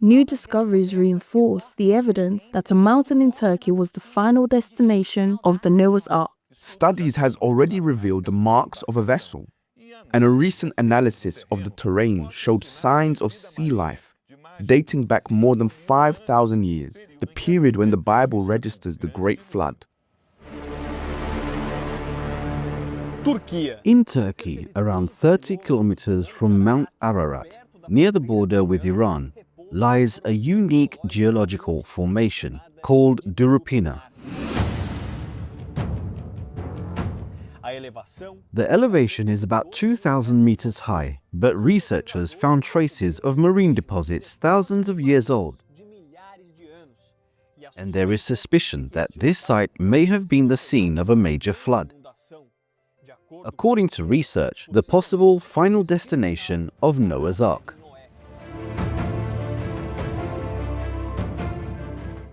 New discoveries reinforce the evidence that a mountain in Turkey was the final destination of the Noah's Ark. Studies has already revealed the marks of a vessel, and a recent analysis of the terrain showed signs of sea life dating back more than 5,000 years, the period when the Bible registers the Great Flood. In Turkey, around 30 kilometers from Mount Ararat, near the border with Iran, lies a unique geological formation called Durupina. The elevation is about 2,000 meters high, but researchers found traces of marine deposits thousands of years old. And there is suspicion that this site may have been the scene of a major flood. According to research, the possible final destination of Noah's Ark.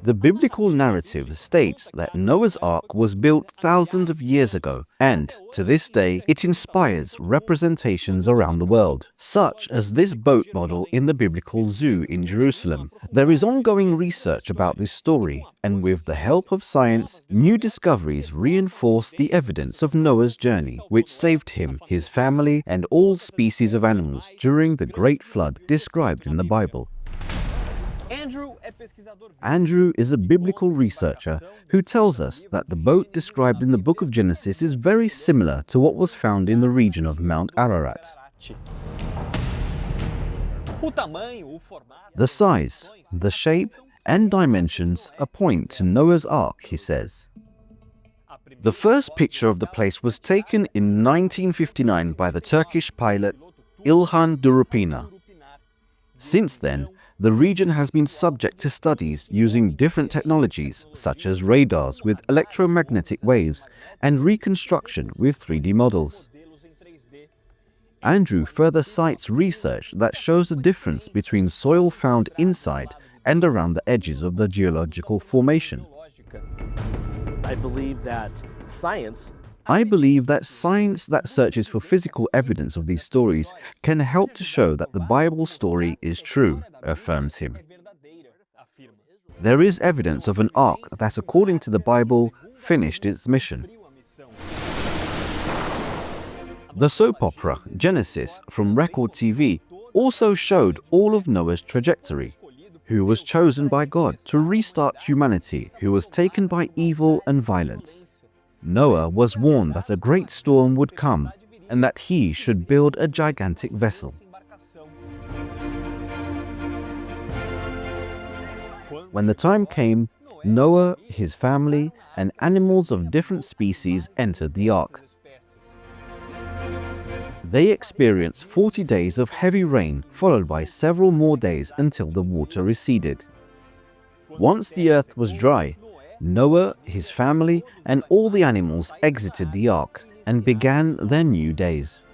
The biblical narrative states that Noah's Ark was built thousands of years ago, and to this day it inspires representations around the world, such as this boat model in the biblical zoo in Jerusalem. There is ongoing research about this story, and with the help of science, new discoveries reinforce the evidence of Noah's journey, which saved him, his family, and all species of animals during the Great Flood described in the Bible. Andrew is a biblical researcher who tells us that the boat described in the book of Genesis is very similar to what was found in the region of Mount Ararat. The size, the shape, and dimensions point to Noah's Ark, he says. The first picture of the place was taken in 1959 by the Turkish pilot İlhan Durupina. Since then, the region has been subject to studies using different technologies such as radars with electromagnetic waves and reconstruction with 3D models. Andrew further cites research that shows a difference between soil found inside and around the edges of the geological formation. I believe that science that searches for physical evidence of these stories can help to show that the Bible story is true, affirms him. There is evidence of an ark that, according to the Bible, finished its mission. The soap opera Genesis from Record TV also showed all of Noah's trajectory, who was chosen by God to restart humanity, who was taken by evil and violence. Noah was warned that a great storm would come and that he should build a gigantic vessel. When the time came, Noah, his family, and animals of different species entered the ark. They experienced 40 days of heavy rain, followed by several more days until the water receded. Once the earth was dry, Noah, his family, and all the animals exited the ark and began their new days.